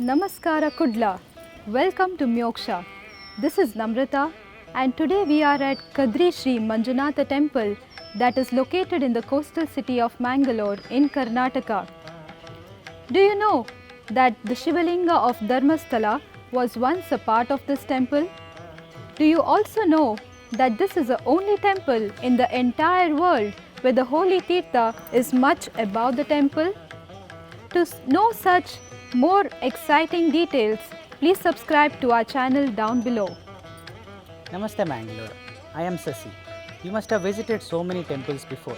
Namaskara Kudla. Welcome to Myoksha. This is Namrata and today we are at Kadri Shri Manjunatha temple that is located in the coastal city of Mangalore in Karnataka. Do you know that the Shivalinga of Dharmasthala was once a part of this temple? Do you also know that this is the only temple in the entire world where the holy Tirtha is much above the temple? To know such more exciting details, please subscribe to our channel down below. Namaste Mangalore, I am Sasi. You must have visited so many temples before.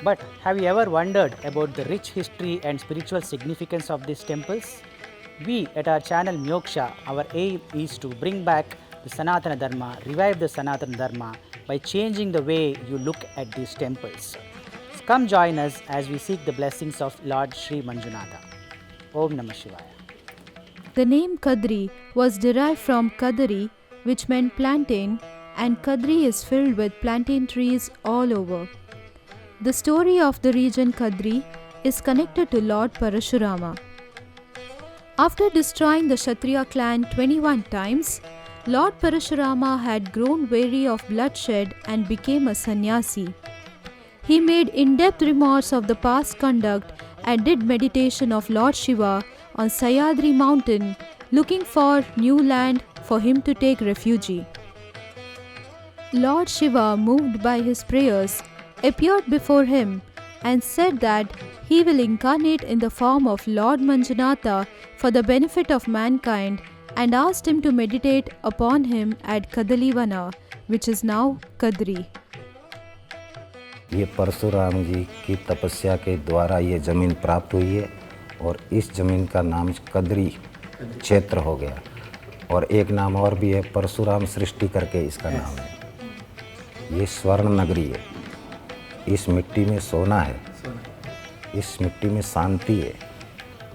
But have you ever wondered about the rich history and spiritual significance of these temples? We at our channel Myoksha, our aim is to bring back the Sanatana Dharma, revive the Sanatana Dharma by changing the way you look at these temples. So come join us as we seek the blessings of Lord Sri Manjunatha. Om Namah Shivaya. The name Kadri was derived from Kadari, which meant plantain, and Kadri is filled with plantain trees all over. The story of the region Kadri is connected to Lord Parashurama. After destroying the Kshatriya clan 21 times, Lord Parashurama had grown weary of bloodshed and became a sannyasi. He made in-depth remorse of the past conduct and did meditation of Lord Shiva on Sayadri mountain, looking for new land for him to take refuge. Lord Shiva, moved by his prayers, appeared before him and said that he will incarnate in the form of Lord Manjunatha for the benefit of mankind and asked him to meditate upon him at Kadalivana, which is now Kadri. ये परशुराम जी की तपस्या के द्वारा ये ज़मीन प्राप्त हुई है और इस ज़मीन का नाम कद्री क्षेत्र हो गया और एक नाम और भी है परशुराम सृष्टि करके इसका नाम है। ये स्वर्ण नगरी है। इस मिट्टी में सोना है, इस मिट्टी में शांति है,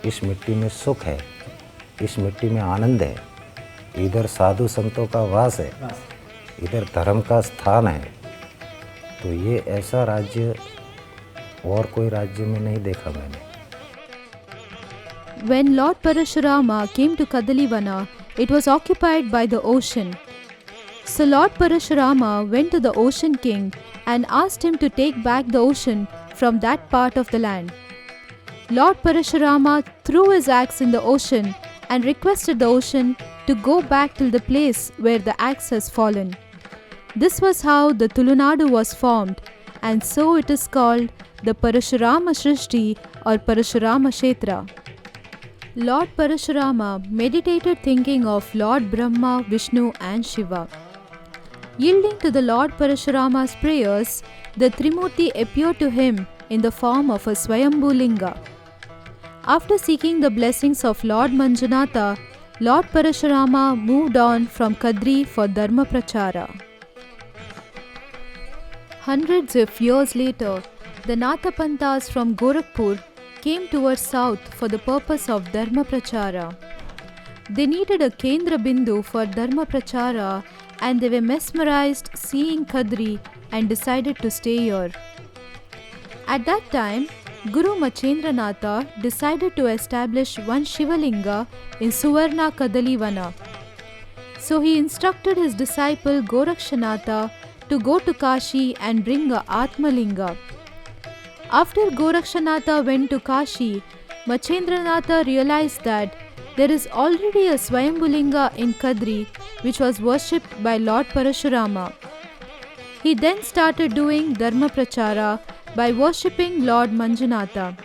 इस मिट्टी में सुख है, इस मिट्टी में आनंद है। इधर साधु संतों का वास है, इधर धर्म का स्थान है। तो ये ऐसा राज्य और कोई राज्य में नहीं देखा मैंने। When Lord Parashurama came to Kadalivana, it was occupied by the ocean. So Lord Parashurama went to the Ocean King and asked him to take back the ocean from that part of the land. Lord Parashurama threw his axe in the ocean and requested the ocean to go back to the place where the axe has fallen. This was how the Tulunadu was formed, and so it is called the Parashurama Shrishti or Parashurama Kshetra. Lord Parashurama meditated thinking of Lord Brahma, Vishnu and Shiva. Yielding to the Lord Parashurama's prayers, the Trimurti appeared to him in the form of a Swayambhu Linga. After seeking the blessings of Lord Manjunatha, Lord Parashurama moved on from Kadri for Dharma Prachara. Hundreds of years later, the Nathapanthas from Gorakhpur came towards south for the purpose of Dharma Prachara. They needed a Kendra Bindu for Dharma Prachara and they were mesmerized seeing Kadri and decided to stay here. At that time, Guru Machendranatha decided to establish one Shivalinga in Suvarna Kadalivana. So he instructed his disciple Gorakshanatha to go to Kashi and bring a Atmalinga. After Gorakshanatha went to Kashi, Machendranatha realized that there is already a Swayambhulinga in Kadri which was worshipped by Lord Parashurama. He then started doing Dharma Prachara by worshipping Lord Manjunatha.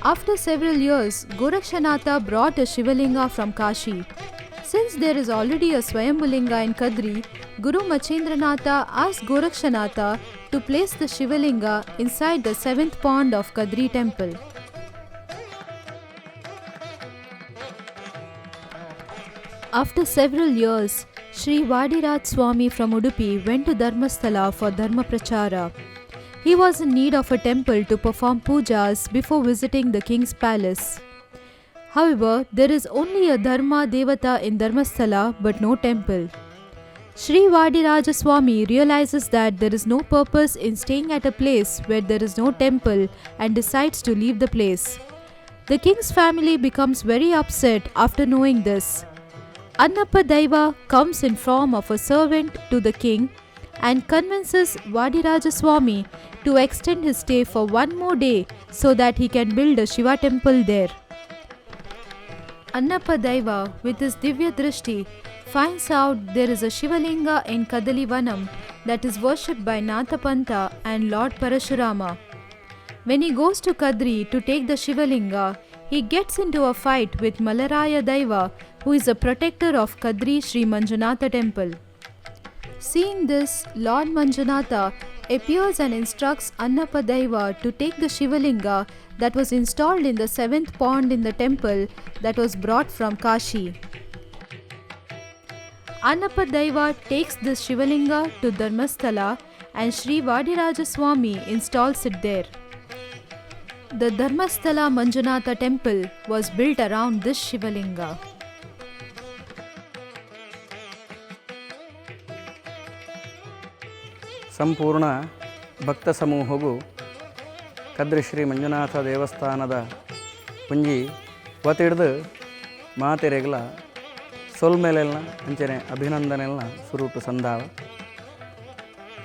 After several years, Gorakshanatha brought a Shivalinga from Kashi. Since there is already a Swayambhulinga in Kadri, Guru Machendranatha asked Gorakshanatha to place the Shivalinga inside the seventh pond of Kadri temple. After several years, Sri Vadiraj Swami from Udupi went to Dharmasthala for Dharma Prachara. He was in need of a temple to perform pujas before visiting the king's palace. However, there is only a Dharma Devata in Dharmasthala but no temple. Sri Vadiraja Swami realizes that there is no purpose in staying at a place where there is no temple and decides to leave the place. The king's family becomes very upset after knowing this. Annappa Daiva comes in form of a servant to the king and convinces Vadirajaswamy to extend his stay for one more day so that he can build a Shiva temple there. Annappa Daiva, with his Divya Drishti, finds out there is a Shivalinga in Kadalivanam that is worshipped by Nathapanta and Lord Parashurama. When he goes to Kadri to take the Shivalinga, he gets into a fight with Malaraya Daiva, who is a protector of Kadri Sri Manjunatha temple. Seeing this, Lord Manjunatha appears and instructs Annappa Daiva to take the Shivalinga that was installed in the 7th pond in the temple that was brought from Kashi. Annappa Daiva takes this Shivalinga to Dharmasthala and Sri Vadirajaswamy installs it there. The Dharmasthala Manjunatha temple was built around this Shivalinga. ಸಂಪೂರ್ಣ ಭಕ್ತ ಸಮೂಹವು ಕದ್ರಿ ಶ್ರೀ ಮಂಜುನಾಥ ದೇವಸ್ಥಾನದ ಒಂಜಿ ಒತ್ತಿಡ್ದು ಮಾತೆರೆಗ್ಲ ಸೊಲ್ಮೆಲೆಲ್ನ ಅಂಚನೆ ಅಭಿನಂದನೆಲ್ನ ಸುರುಟು ಸಂದಾವ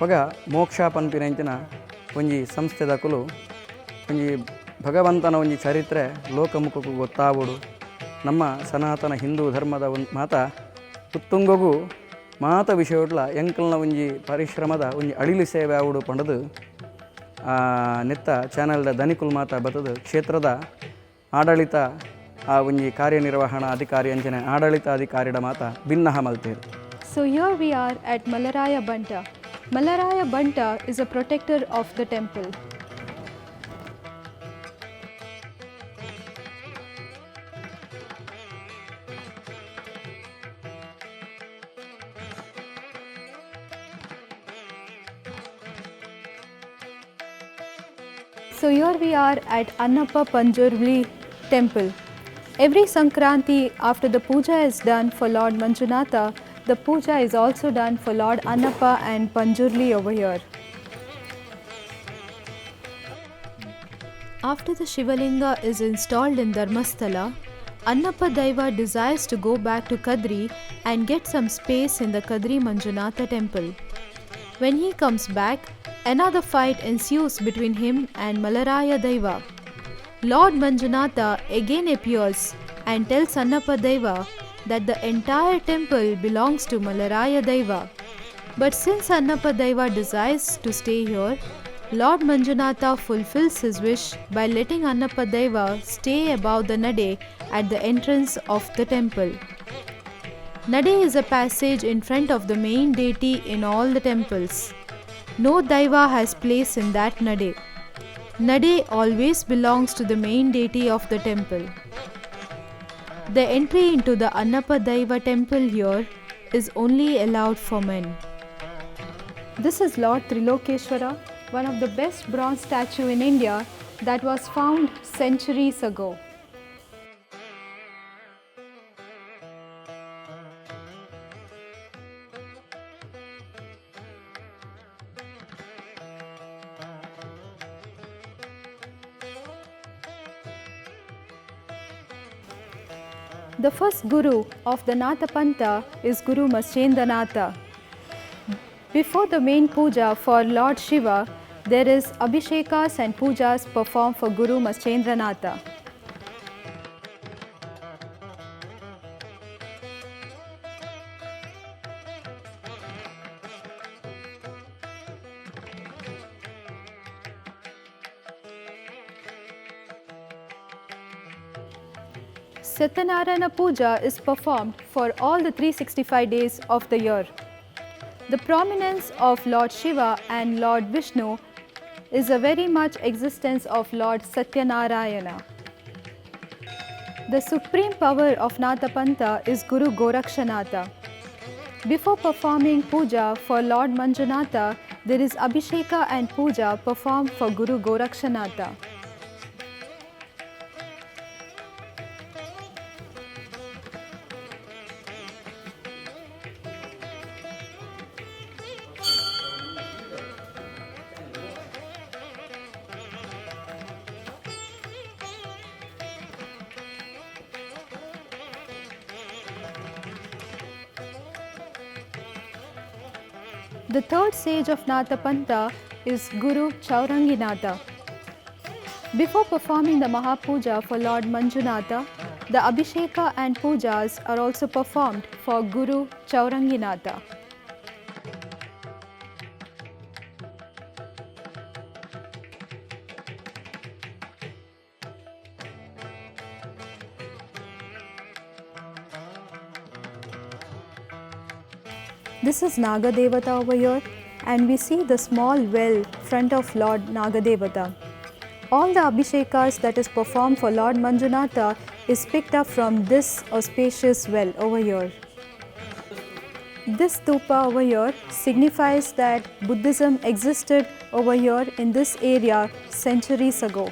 ಪಗ ಮೋಕ್ಷ ಪನ್ಪಿನಂಚಿನ ಒಂಜಿ ಸಂಸ್ಥೆದಕುಲು ಒಂಜಿ ಭಗವಂತನ ಒಂಜಿ ಚರಿತ್ರೆ ಲೋಕಮುಖಕ್ಕೂ ಗೊತ್ತಾವಡು ನಮ್ಮ ಸನಾತನ ಹಿಂದೂ ಧರ್ಮದ ಒಂದು ಮಾತ ಉತ್ತುಂಗಗೂ ಮಾತ ವಿಷಯಡ್ಲ ಎಂಕಲ್ನ ಒಂಜಿ ಪರಿಶ್ರಮದ ಒಂಜಿ ಅಳಿಲು ಸೇವೆ ಆವಡು ಪಂಡದು ನೆತ್ತ ಚಾನಲ್ದ ದನಿಕುಲ್ ಮಾತ ಬತ್ತದು ಕ್ಷೇತ್ರದ ಆಡಳಿತ ಆ ಒಂಜಿ ಕಾರ್ಯನಿರ್ವಹಣಾ ಅಧಿಕಾರಿ ಅಂಚನೆ ಆಡಳಿತ ಅಧಿಕಾರಿಡ ಮಾತ ಭಿನ್ನಹ ಮಲ್ತೇರು. So here we are at Malaraya Banta. Malaraya Banta is a protector of the temple. So here we are at Annappa Panjurli temple. Every Sankranti after the puja is done for Lord Manjunatha, the puja is also done for Lord Annappa and Panjurli over here. After the Shivalinga is installed in Dharmasthala, Annappa Daiva desires to go back to Kadri and get some space in the Kadri Manjunatha temple. When he comes back, another fight ensues between him and Malaraya Daiva. Lord Manjunatha again appears and tells Annappa Daiva that the entire temple belongs to Malaraya Daiva. But since Annappa Daiva desires to stay here, Lord Manjunatha fulfills his wish by letting Annappa Daiva stay above the Nade at the entrance of the temple. Nade is a passage in front of the main deity in all the temples. No Daiva has place in that Nade. Nade always belongs to the main deity of the temple. The entry into the Annappa Daiva temple here is only allowed for men. This is Lord Trilokeshwara, one of the best bronze statue in India that was found centuries ago. The first Guru of the Nathapanta is Guru Matsyendranath. Before the main puja for Lord Shiva, there is Abhishekas and pujas performed for Guru Matsyendranath. Satyanarayana Puja is performed for all the 365 days of the year. The prominence of Lord Shiva and Lord Vishnu is a very much existence of Lord Satyanarayana. The supreme power of Nathapanta is Guru Gorakshanatha. Before performing puja for Lord Manjunatha, there is Abhisheka and puja performed for Guru Gorakshanatha. The third sage of Nathapanta is Guru Chauranginatha. Before performing the Mahapuja for Lord Manjunatha, the Abhisheka and Pujas are also performed for Guru Chauranginatha. This is Nagadevata over here, and we see the small well front of Lord Nagadevata. All the Abhishekas that is performed for Lord Manjunatha is picked up from this auspicious well over here. This stupa over here signifies that Buddhism existed over here in this area centuries ago.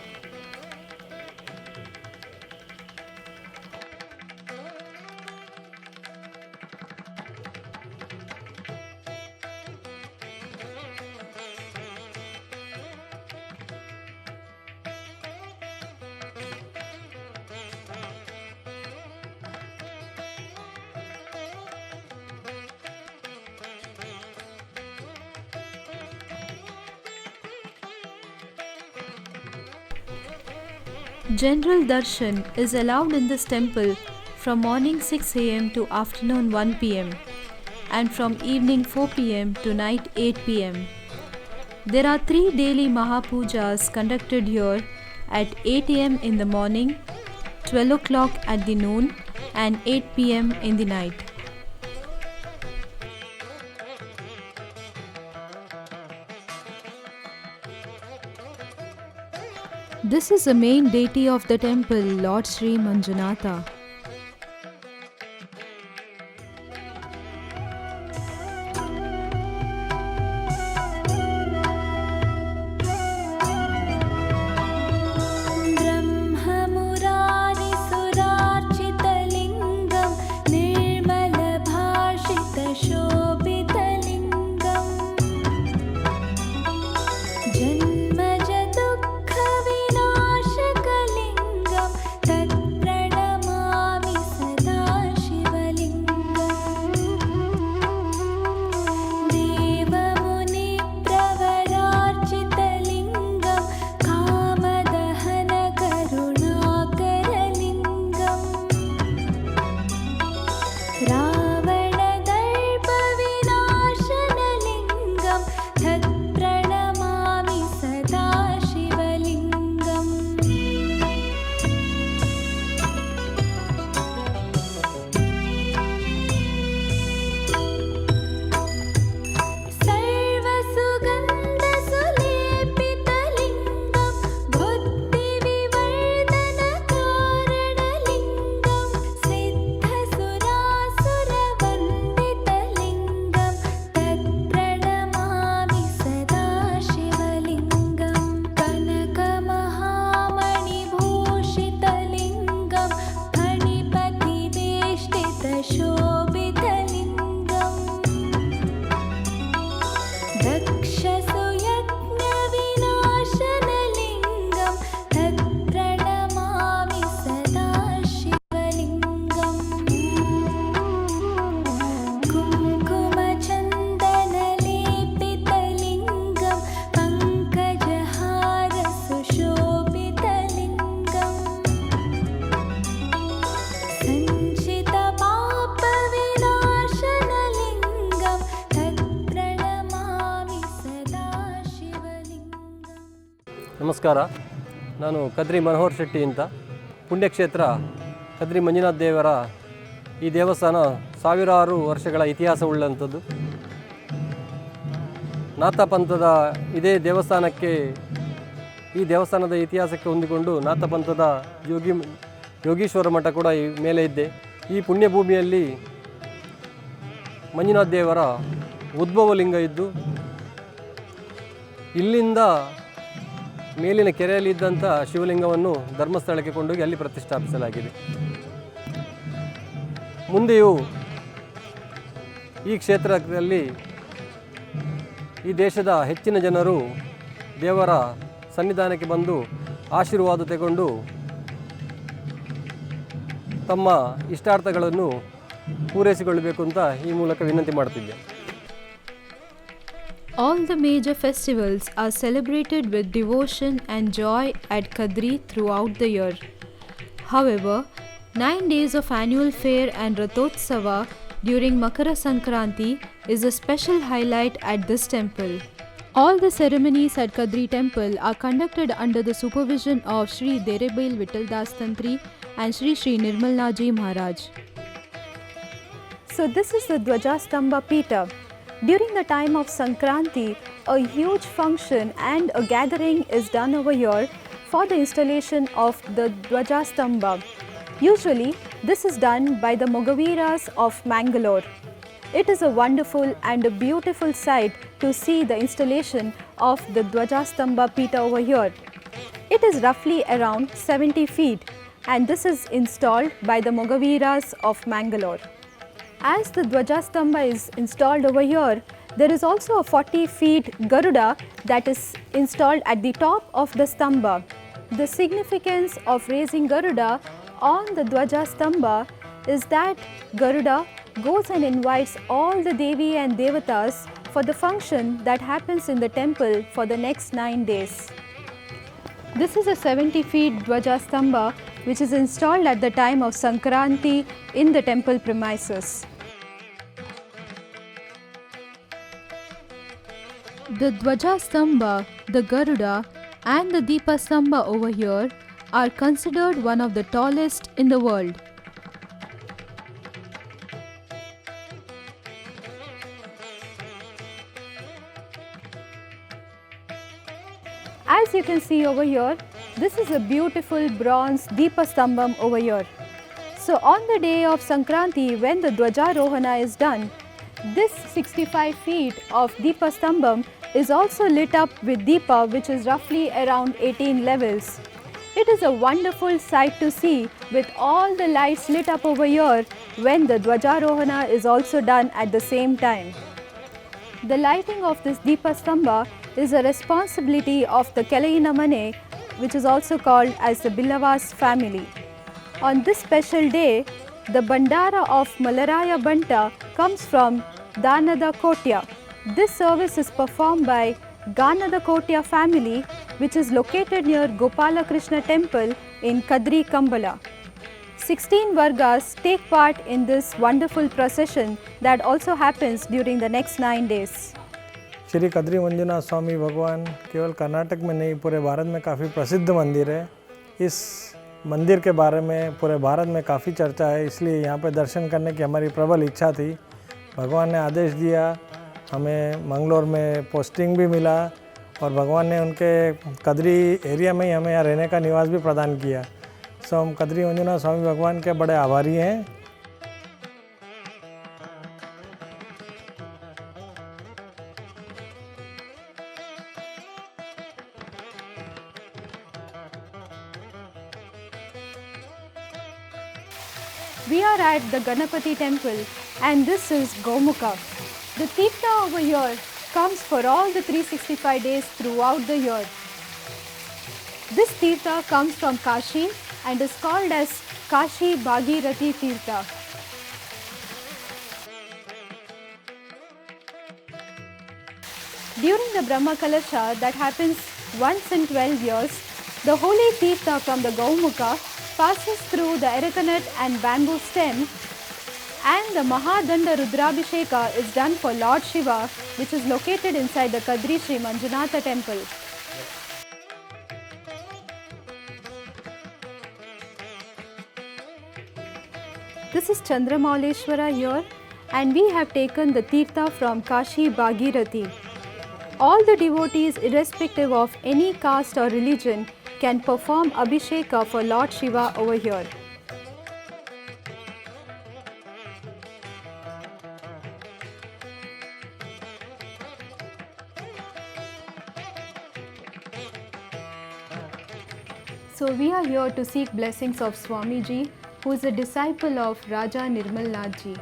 General darshan is allowed in this temple from morning 6 am to afternoon 1 pm and from evening 4 pm to night 8 pm. There are 3 daily Mahapujas conducted here at 8 am in the morning, 12 o'clock at the noon and 8 pm in the night. This is the main deity of the temple, Lord Sri Manjunatha. ನಮಸ್ಕಾರ. ನಾನು ಕದ್ರಿ ಮನೋಹರ್ ಶೆಟ್ಟಿ ಅಂತ. ಪುಣ್ಯಕ್ಷೇತ್ರ ಕದ್ರಿ ಮಂಜುನಾಥ ದೇವರ ಈ ದೇವಸ್ಥಾನ ಸಾವಿರಾರು ವರ್ಷಗಳ ಇತಿಹಾಸವುಳ್ಳಂಥದ್ದು. ನಾಥಪಂಥದ ಇದೇ ದೇವಸ್ಥಾನಕ್ಕೆ ಈ ದೇವಸ್ಥಾನದ ಇತಿಹಾಸಕ್ಕೆ ಹೊಂದಿಕೊಂಡು ನಾಥಪಂಥದ ಯೋಗೀಶ್ವರ ಮಠ ಕೂಡ ಈ ಮೇಲೆ ಇದ್ದೆ. ಈ ಪುಣ್ಯಭೂಮಿಯಲ್ಲಿ ಮಂಜುನಾಥ ದೇವರ ಉದ್ಭವ ಲಿಂಗ ಇದ್ದು ಇಲ್ಲಿಂದ ಮೇಲಿನ ಕೆರೆಯಲ್ಲಿದ್ದಂಥ ಶಿವಲಿಂಗವನ್ನು ಧರ್ಮಸ್ಥಳಕ್ಕೆ ಕೊಂಡೋಗಿ ಅಲ್ಲಿ ಪ್ರತಿಷ್ಠಾಪಿಸಲಾಗಿದೆ. ಮುಂದೆಯೂ ಈ ಕ್ಷೇತ್ರದಲ್ಲಿ ಈ ದೇಶದ ಹೆಚ್ಚಿನ ಜನರು ದೇವರ ಸನ್ನಿಧಾನಕ್ಕೆ ಬಂದು ಆಶೀರ್ವಾದ ತಗೊಂಡು ತಮ್ಮ ಇಷ್ಟಾರ್ಥಗಳನ್ನು ಪೂರೈಸಿಕೊಳ್ಳಬೇಕು ಅಂತ ಈ ಮೂಲಕ ವಿನಂತಿ ಮಾಡ್ತಿದ್ದೆ. All the major festivals are celebrated with devotion and joy at Kadri throughout the year. However, 9 days of annual fair and Rathotsava during Makara Sankranti is a special highlight at this temple. All the ceremonies at Kadri temple are conducted under the supervision of Sri Derebail Vittal Das Tantri and Sri Nirmalnaji Maharaj. So this is the Dwajastamba Pita. During the time of Sankranti, a huge function and a gathering is done over here for the installation of the Dwajastamba. Usually, this is done by the Mogaviras of Mangalore. It is a wonderful and a beautiful sight to see the installation of the Dwajastamba Pita over here. It is roughly around 70 feet and this is installed by the Mogaviras of Mangalore. As the Dwajastamba is installed over here, there is also a 40 feet Garuda that is installed at the top of the Stamba. The significance of raising Garuda on the Dwajastamba is that Garuda goes and invites all the Devi and Devatas for the function that happens in the temple for the next 9 days. This is a 70 feet Dwajastamba which is installed at the time of Sankranti in the temple premises. The Dwajastamba, the Garuda and the Deepastamba over here are considered one of the tallest in the world. As you can see over here, this is a beautiful bronze Deepastambam over here. So on the day of Sankranti, when the Dwajarohana is done, this 65 feet of Deepastambam is also lit up with Deepa, which is roughly around 18 levels. It is a wonderful sight to see with all the lights lit up over here when the Dwajarohana is also done at the same time. The lighting of this Deepastamba is a responsibility of the Kelainamane, which is also called as the Billavas family. On this special day, the Bandara of Malaraya Banta comes from Danada Kotya. This service is performed by Ganada Kotya family, which is located near Gopala Krishna temple in Kadri Kambala. 16 Vargas take part in this wonderful procession that also happens during the next 9 days. Shri Kadri Manjunath स्वामी भगवान केवल कर्नाटक में नहीं पूरे भारत में काफ़ी प्रसिद्ध मंदिर है। इस मंदिर के बारे में पूरे भारत में काफ़ी चर्चा है, इसलिए यहाँ पे दर्शन करने की हमारी प्रबल इच्छा थी। भगवान ने आदेश दिया, हमें मंगलोर में पोस्टिंग भी मिला और भगवान ने उनके कद्री एरिया में ही हमें यहाँ रहने का निवास भी प्रदान किया। सो हम कद्री मंजुनाथ स्वामी भगवान के बड़े आभारी हैं। We are at the Ganapati temple and this is Gomukha. The Tirtha over here comes for all the 365 days throughout the year. This Tirtha comes from Kashi and is called as Kashi Bhagirathi Tirtha. During the Brahma Kalasha that happens once in 12 years, the holy Tirtha from the Gaumukha passes through the arecanut and bamboo stem, and the Mahadanda Rudrabhisheka is done for Lord Shiva, which is located inside the Kadri Sri Manjunatha temple. This is Chandramauleshwara here, and we have taken the Tirtha from Kashi Bhagirathi. All the devotees, irrespective of any caste or religion, can perform Abhisheka for Lord Shiva over here. So we are here to seek blessings of Swamiji, who is a disciple of Raja Nirmal Nath Ji.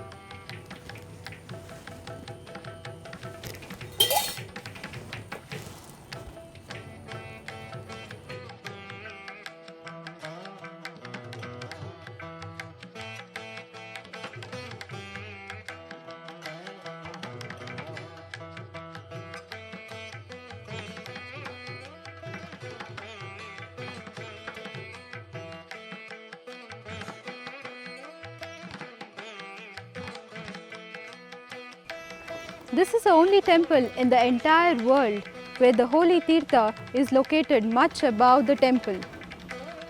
This is the only temple in the entire world where the holy Tirtha is located much above the temple.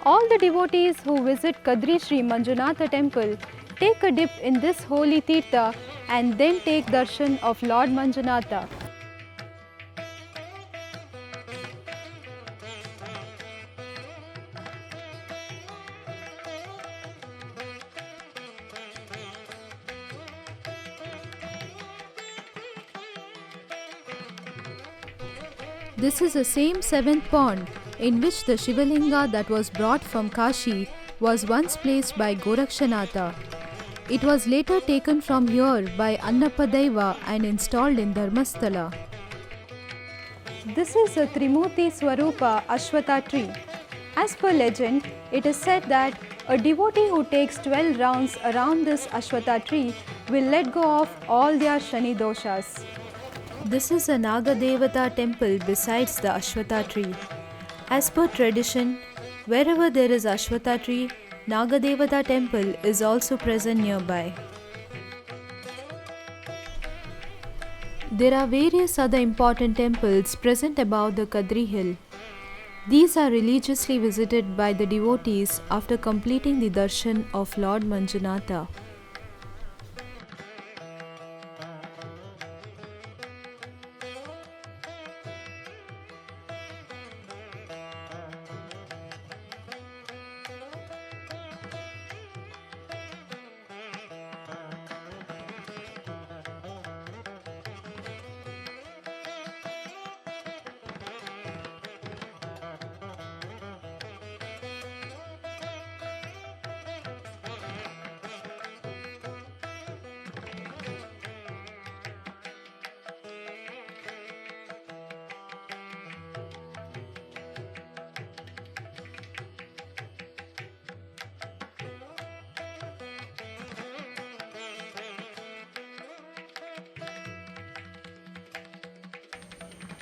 All the devotees who visit Kadri Sri Manjunatha temple take a dip in this holy Tirtha and then take darshan of Lord Manjunatha. This is the same seventh pond in which the Shivalinga that was brought from Kashi was once placed by Gorakshanatha. It was later taken from here by Annapadeva and installed in Dharmasthala. This is a Trimurti Swarupa Ashwatha tree. As per legend, it is said that a devotee who takes 12 rounds around this Ashwatha tree will let go of all their Shani doshas. This is a Naga Devata temple besides the Ashwatha tree. As per tradition, wherever there is Ashwatha tree, Naga Devata temple is also present nearby. There are various other important temples present above the Kadri hill. These are religiously visited by the devotees after completing the darshan of Lord Manjunatha.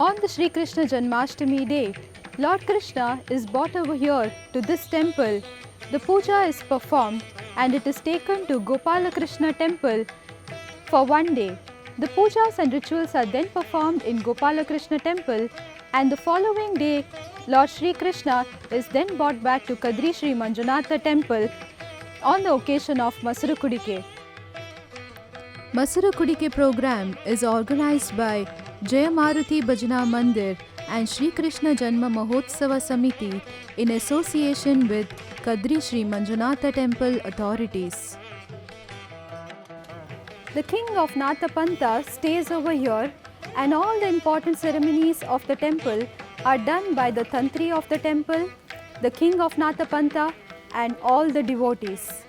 On the Sri Krishna Janmashtami day, Lord Krishna is brought over here to this temple. The puja is performed and it is taken to Gopala Krishna temple for one day. The pujas and rituals are then performed in Gopala Krishna temple, and the following day Lord Sri Krishna is then brought back to Kadri Sri Manjunatha temple on the occasion of Masarukudike. Masarukudike program is organized by Jayamaruti Bhajana Mandir and Sri Krishna Janma Mahotsava Samiti in association with Kadri Sri Manjunatha temple authorities. The king of Nathapanta stays over here, and all the important ceremonies of the temple are done by the Tantri of the temple, the king of Nathapanta, and all the devotees.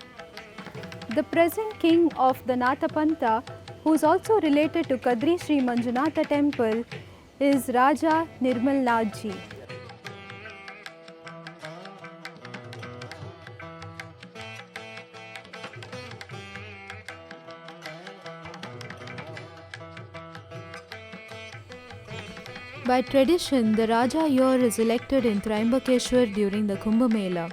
The present king of the Nathapanta, who is also related to Kadri Sri Manjunatha temple, is Raja Nirmal Nathji. By tradition, the Raja here is elected in Triambakeshwar during the Kumbh Mela.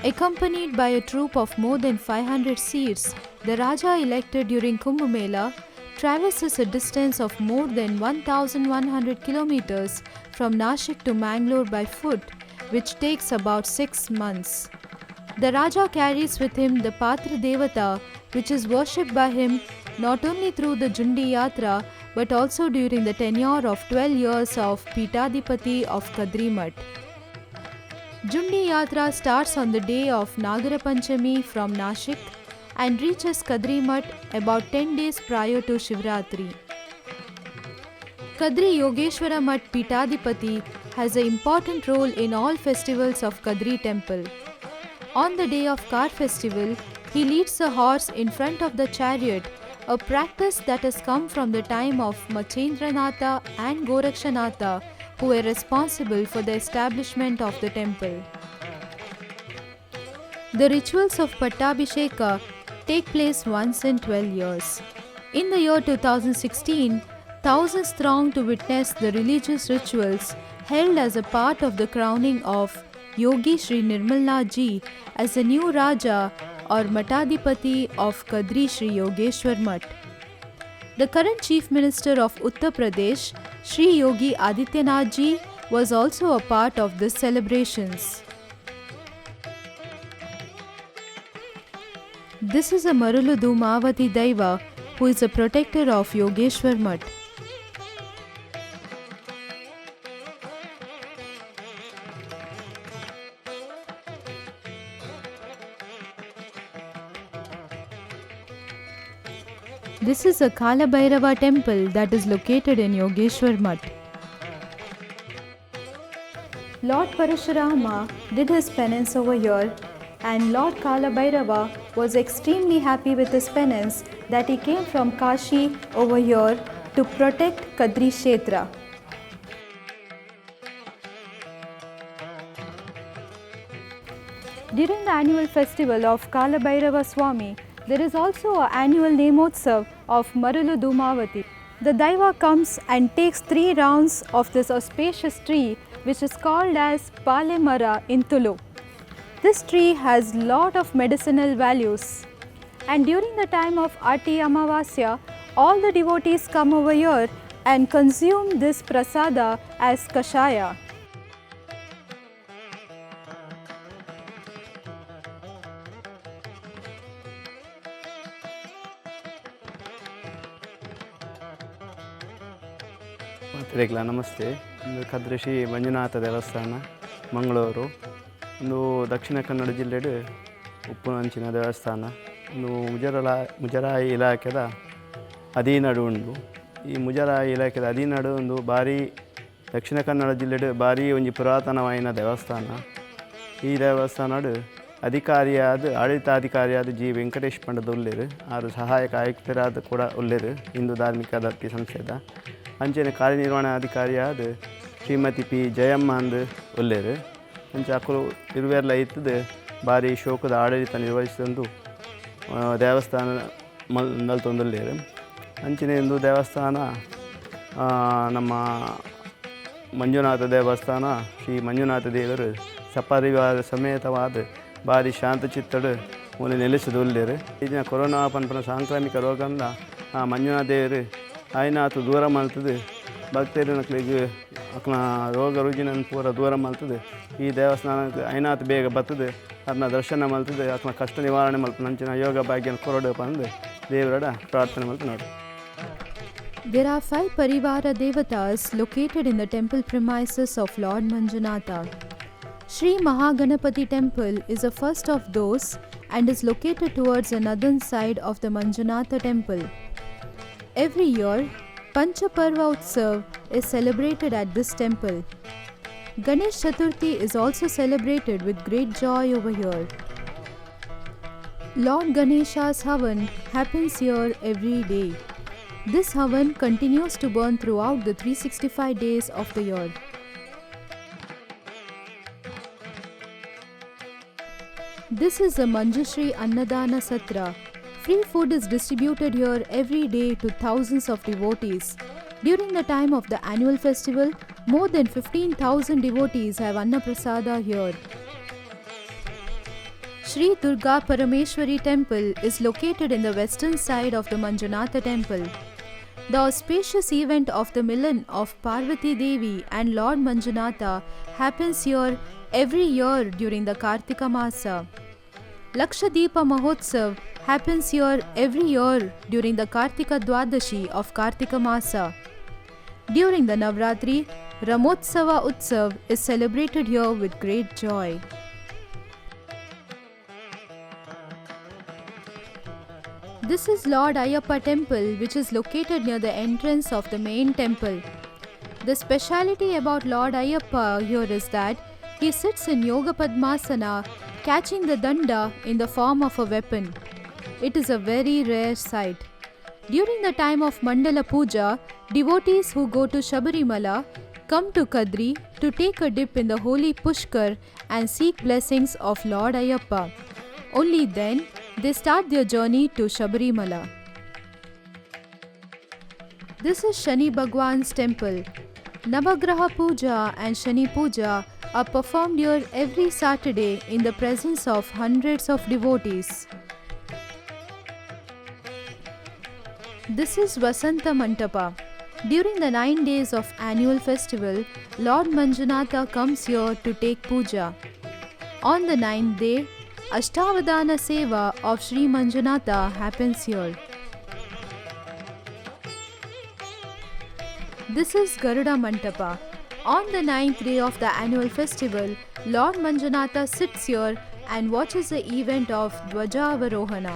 Accompanied by a troop of more than 500 seats, the Raja elected during Kumbh Mela traverses a distance of more than 1,100 kilometers from Nashik to Mangalore by foot, which takes about 6 months. The Raja carries with him the Patra Devata, which is worshipped by him not only through the Jundi Yatra but also during the tenure of 12 years of Pitadipati of Kadri Mutt. Jundi Yatra starts on the day of Nagara Panchami from Nashik and reaches Kadri Mutt about 10 days prior to Shivratri. Kadri Yogeshwara Mutt Pitadipati has an important role in all festivals of Kadri temple. On the day of Kar festival, he leads the horse in front of the chariot, a practice that has come from the time of Machendranatha and Gorakshanatha, who were responsible for the establishment of the temple. The rituals of Pattabhisheka take place once in 12 years. In the year 2016, thousands thronged to witness the religious rituals held as a part of the crowning of Yogi Sri Nirmalnath Ji as the new Raja or Matadipati of Kadri Sri Yogeshwar Mutt. The current Chief Minister of Uttar Pradesh, Sri Yogi Adityanath ji, was also a part of these celebrations. This is a Marulu Dhumavati Daiva, who is a protector of Yogeshwar Mutt. This is a Kala Bhairava temple that is located in Yogeshwar Mutt. Lord Parashurama did his penance over here, and Lord Kala Bhairava was extremely happy with his penance that he came from Kashi over here to protect Kadri Kshetra. During the annual festival of Kala Bhairava Swami, there is also an annual Nemotsav of Marulu Dhumavati. The Daiva comes and takes 3 rounds of this auspicious tree, which is called as Pale Mara in Tulu. This tree has lot of medicinal values, and during the time of Ati Amavasya, all the devotees come over here and consume this prasada as kashaya. ಮಾತರಿಗಳ ನಮಸ್ತೆ. ಒಂದು ಕದ್ರಿ ಶ್ರೀ ಮಂಜುನಾಥ ದೇವಸ್ಥಾನ ಮಂಗಳೂರು, ಒಂದು ದಕ್ಷಿಣ ಕನ್ನಡ ಜಿಲ್ಲೆಡು ಉಪ್ಪುನಂಚಿನ ದೇವಸ್ಥಾನ. ಒಂದು ಮುಜರಾಯಿ ಇಲಾಖೆದ ಅಧೀನಡು ಉಂಡು. ಈ ಮುಜರಾಯಿ ಇಲಾಖೆದ ಅಧೀನಡು ಒಂದು ಬಾರಿ ದಕ್ಷಿಣ ಕನ್ನಡ ಜಿಲ್ಲೆಡು ಬಾರಿ ಒಂಜಿ ಪುರಾತನವಾಯಿನ ದೇವಸ್ಥಾನ. ಈ ದೇವಸ್ಥಾನಡು ಆಡಳಿತಾಧಿಕಾರಿಯಾದ ಜಿ ವೆಂಕಟೇಶ್ ಪಂಡದ ಉಲ್ಲೇರು, ಆರು ಸಹಾಯಕ ಆಯುಕ್ತರಾದ ಕೂಡ ಉಲ್ಲೇರು ಹಿಂದೂ ಧಾರ್ಮಿಕ ದತ್ತಿ ಸಂಸ್ಥೆದ. ಅಂಚೆನೆ ಕಾರ್ಯನಿರ್ವಹಣಾಧಿಕಾರಿಯಾದ ಶ್ರೀಮತಿ ಪಿ ಜಯಮ್ಮ ಅಂದು ಒಲ್ಲೇರು. ಅಂಚೆ ಅಕ್ಕಲು ಇರುವೆಲ್ಲ ಇತ್ತದು ಭಾರಿ ಶೋಕದ ಆಡಳಿತ ನಿರ್ವಹಿಸಿದಂದು ದೇವಸ್ಥಾನ ನಲ್ತೊಂದೊಲ್ಲೇರು. ಅಂಚಿನ ಒಂದು ದೇವಸ್ಥಾನ ನಮ್ಮ ಮಂಜುನಾಥ ದೇವಸ್ಥಾನ ಶ್ರೀ ಮಂಜುನಾಥ ದೇವರು ಸಪರಿವಾರ ಸಮೇತವಾದ ಭಾರಿ ಶಾಂತಚಿತ್ತಡು ಮೂಲ ನೆಲೆಸಿದೊಲ್ಲೇರು. ಇದನ್ನ ಕೊರೋನಾ ಪನ್ಪನ ಸಾಂಕ್ರಾಮಿಕ ರೋಗದಿಂದ ಆ ಮಂಜುನಾಥ ದೇವರು ಆಯ್ನಾತು ದೂರ ಮಾಡ್ತದೆ, ಭಕ್ತರಿಗೆ ಅಕ್ನ ರೋಗ ರುಜಿನ ಪೂರ ದೂರ ಮಾಡ್ತದೆ. ಈ ದೇವಸ್ಥಾನಕ್ಕೆ ಐನಾತು ಬೇಗ ಬರ್ತದೆ, ಅದನ್ನ ದರ್ಶನ ಮಾಡ್ತದೆ, ಅಕ್ನ ಕಷ್ಟ ನಿವಾರಣೆ ಮಾಡ್ತದೆ. ನಂಚಿನ ಯೋಗ ಭಾಗ್ಯನ ಕೊರಡು ಬಂದು ದೇವರಡ ಪ್ರಾರ್ಥನೆ ಮಾಡ್ತು ನೋಡಿ. There are 5 Parivara Devatas located in the temple premises of Lord Manjunatha. Sri Mahaganapati temple is the first of those and is located towards the northern side of the Manjunatha temple. Every year, Panchaparva Utsav is celebrated at this temple. Ganesh Chaturthi is also celebrated with great joy over here. Lord Ganesha's Havan happens here every day. This Havan continues to burn throughout the 365 days of the year. This is the Manjushri Annadana Satra. Free food is distributed here every day to thousands of devotees. During the time of the annual festival, more than 15,000 devotees have Anna Prasada here. Sri Durga Parameshwari temple is located in the western side of the Manjunatha temple. The auspicious event of the milan of Parvati Devi and Lord Manjunatha happens here every year during the Kartika Masa. Lakshadweepa Mahotsav happens here every year during the Kartika Dwadashi of Kartika Masa. During the Navratri, Ramotsava Utsav is celebrated here with great joy. This is Lord Ayyappa temple, which is located near the entrance of the main temple. The speciality about Lord Ayyappa here is that he sits in Yoga Padmasana, catching the danda in the form of a weapon. It is a very rare sight. During the time of Mandala Puja, devotees who go to Shabarimala come to Kadri to take a dip in the holy Pushkar and seek blessings of Lord Ayyappa. Only then they start their journey to Shabarimala. This is Shani Bhagwan's temple. Navagraha Puja and Shani Puja are performed here every Saturday in the presence of hundreds of devotees. This is Vasanta Mantapa. During the 9 days of annual festival, Lord Manjunatha comes here to take puja. On the 9th day, Ashtavadana Seva of Sri Manjunatha happens here. This is Garuda Mantapa. On the 9th day of the annual festival, Lord Manjunatha sits here and watches the event of Dwajavarohana.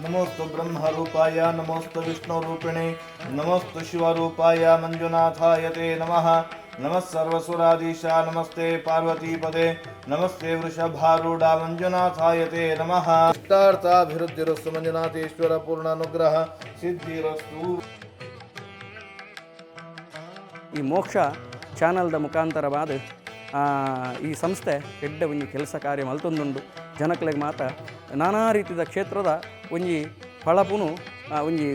नमोस्तु ब्रह्मरूपाय नमोस्तु विष्णुरूपिणे नमोस्तु शिवरूपाय मंजुनाथाय ते नमः नमः सर्वसुराधीशा नमस्ते पार्वतीपदे नमस्ते वृषभारूढा मंजुनाथाय ते नमः इष्टार्थाभिवृद्धिरस्तु मंजुनाथेश्वर पूर्णानुग्रह सिद्धिरस्तु ಈ ಮೋಕ್ಷ ಚಾನಲ್ದ ಮುಖಾಂತರವಾದ ಈ ಸಂಸ್ಥೆ ಎಡ್ಡ ಒಂಜಿ ಕೆಲಸ ಕಾರ್ಯ ಮಲ್ತೊಂದುಂಡು ಜನಕ್ಲೆಗ್ ಮಾತ ನಾನಾ ರೀತಿಯ ಕ್ಷೇತ್ರದ ಒಂಜಿ ಫಳಪುನು ಒಂಜಿ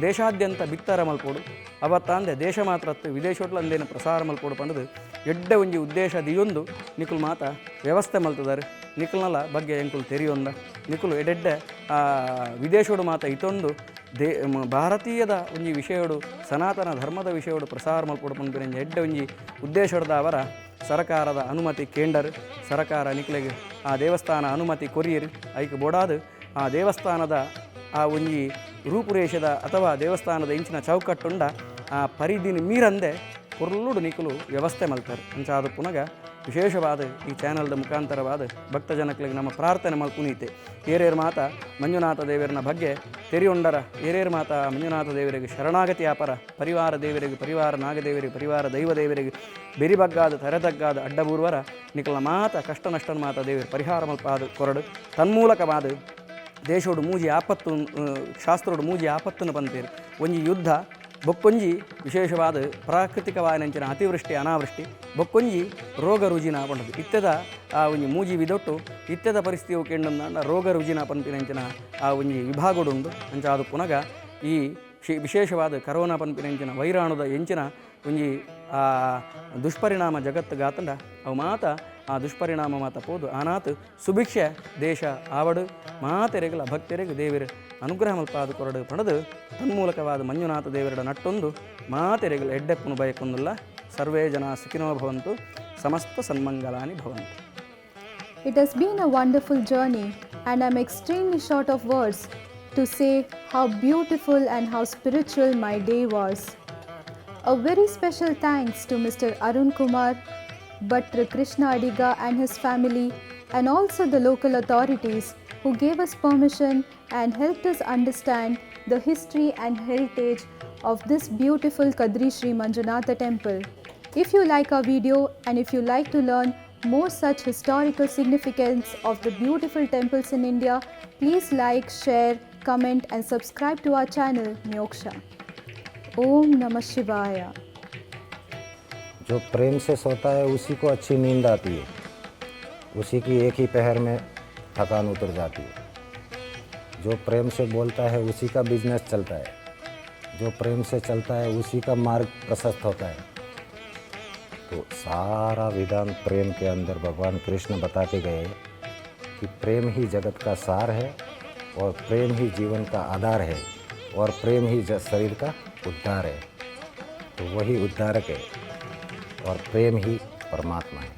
ದೇಶಾದ್ಯಂತ ಬಿತ್ತರ ಮಲ್ಪೋಡು ಅವತ್ತಾಂದೆ ದೇಶ ಮಾತ್ರ ವಿದೇಶೋಟ್ಲಂದೇನು ಪ್ರಸಾರ ಮಲ್ಪೋಡು ಪಂಡದು ಎಡ್ಡ ಒಂಜಿ ಉದ್ದೇಶ ದಿಯೊಂದು ನಿಕುಲು ಮಾತ ವ್ಯವಸ್ಥೆ ಮಲ್ತದಾರೆ ನಿಕುಲ್ನಲ ಬಗ್ಗೆ ಎಂಕುಲು ತೆರಿಯೊಂದ ನಿಕುಲು ಎಡೆಡ್ಡೆ ವಿದೇಶೋಡು ಮಾತ ಇತೊಂದು ಭಾರತೀಯದ ಒಂಜಿ ವಿಷಯಡು ಸನಾತನ ಧರ್ಮದ ವಿಷಯಡು ಪ್ರಸಾರ ಮಲ್ಪೋಡು ಪಂಪಿನ ಎಡ್ಡ ಒಂಜಿ ಉದ್ದೇಶದ ಅವರ ಸರಕಾರದ ಅನುಮತಿ ಕೇಂಡರ್ ಸರಕಾರ ನಿಕ್ಲೆಗೆ ಆ ದೇವಸ್ಥಾನ ಅನುಮತಿ ಕೊರಿಯರ್ ಐಕ್ ಬೋಡಾದು ಆ ದೇವಸ್ಥಾನದ ಆ ಒಂಜಿ ರೂಪುರೇಷದ ಅಥವಾ ದೇವಸ್ಥಾನದ ಇಂಚಿನ ಚೌಕಟ್ಟುಂಡ ಆ ಪರಿಧಿನ ಮೀರಂದೆ ಕೊರ್ಲುಡು ನಿಕುಲು ವ್ಯವಸ್ಥೆ ಮಲ್ತಾರೆ ಅಂಚಾದ ಪುನಗ ವಿಶೇಷವಾದ ಈ ಚಾನಲ್ದ ಮುಖಾಂತರವಾದ ಭಕ್ತ ಜನಕ್ಲಿಗೆ ನಮ್ಮ ಪ್ರಾರ್ಥನೆ ಮಲ್ಪುನೀತೆ ಏರೇರು ಮಾತ ಮಂಜುನಾಥ ದೇವರನ ಬಗ್ಗೆ ತೆರಿಯೊಂಡರ ಏರೇರು ಮಾತ ಮಂಜುನಾಥ ದೇವರಿಗೆ ಶರಣಾಗತಿ ಆಪರ ಪರಿವಾರ ದೇವರಿಗೆ ಪರಿವಾರ ನಾಗದೇವರಿಗೆ ಪರಿವಾರ ದೈವ ದೇವರಿಗೆ ಬೆರಿಬಗ್ಗಾದ ತರೆದಗ್ಗಾದ ಅಡ್ಡಬೂರ್ವರ ನಿಕಲ್ನ ಮಾತ ಕಷ್ಟ ನಷ್ಟನ ಮಾತ ದೇವರು ಪರಿಹಾರ ಮಲ್ಪಾದ ಕೊರಡು ತನ್ಮೂಲಕವಾದ ದೇಶೋಡು ಮೂಜಿ ಆಪತ್ತು ಶಾಸ್ತ್ರೋಡು ಮೂಜಿ ಆಪತ್ತನ್ನು ಬಂತೇರು ಒಂಜಿ ಯುದ್ಧ ಬೊಕ್ಕೊಂಜಿ ವಿಶೇಷವಾದ ಪ್ರಾಕೃತಿಕವಾದಂಚಿನ ಅತಿವೃಷ್ಟಿ ಅನಾವೃಷ್ಟಿ ಬೊಕ್ಕೊಂಜಿ ರೋಗ ರುಜಿನ ಪಂಡದು ಇತ್ತೆದ ಆ ಒಂಜಿ ಮೂಜಿ ವಿದೊಟ್ಟು ಇತ್ತೆದ ಪರಿಸ್ಥಿತಿ ಕೆಂಡ ರೋಗ ರುಜಿನ ಪಂಪಿನಂಚಿನ ಆ ಒಂಜಿ ವಿಭಾಗಡುಂಡು ಅಂಚಾದು ಪುನಗ ಈ ವಿಶೇಷವಾದ ಕರೋನಾ ಪಂಪಿನಂಚಿನ ವೈರಾಣುದ ಎಂಚಿನ ಒಂಜಿ ಆ ದುಷ್ಪರಿಣಾಮ ಜಗತ್ತು ಗಾತಂಡ ಅವು ಮಾತ ಆ ದುಷ್ಪರಿಣಾಮ ಮಾತ ಪೋದು ಆನಾತ್ ಸುಭಿಕ್ಷ ದೇಶ ಆವಡು ಮಾತೆರೆಗಲ ಭಕ್ತರೆಗೆ ದೇವರ ಅನುಗ್ರಹ ಮಲ್ಪಾದ ಕೊರಡು ಪಣದು ತನ್ಮೂಲಕವಾದ ಮಂಜುನಾಥ ದೇವರ ನಟ್ಟೊಂದು ಮಾತೆರೆಗಲ ಎಡ್ಡೆಪ್ಪನು ಬಯಕೊಂದಿಲ್ಲ ಸರ್ವೇ ಜನ ಸುಖಿನೋ ಭವಂತು ಸಮಸ್ತ ಸನ್ಮಂಗಲಾನಿ ಭವಂತು. It has been a wonderful journey and I'm extremely short of words to say how beautiful and how spiritual my day was. A very special thanks to Mr. Arun Kumar, Bhattr Krishna Adiga and his family, and also the local authorities who gave us permission and helped us understand the history and heritage of this beautiful Kadri Sri Manjunatha temple. If you like our video and if you like to learn more such historical significance of the beautiful temples in India, please like, share, comment and subscribe to our channel Moksha. Om Namah Shivaya. जो प्रेम से सोता है उसी को अच्छी नींद आती है, उसी की एक ही पहर में थकान उतर जाती है। जो प्रेम से बोलता है उसी का बिजनेस चलता है, जो प्रेम से चलता है उसी का मार्ग प्रशस्त होता है। तो सारा विधान प्रेम के अंदर भगवान कृष्ण बता के गए कि प्रेम ही जगत का सार है और प्रेम ही जीवन का आधार है और प्रेम ही शरीर का उद्धार है। तो वही उद्धारक है और प्रेम ही परमात्मा है।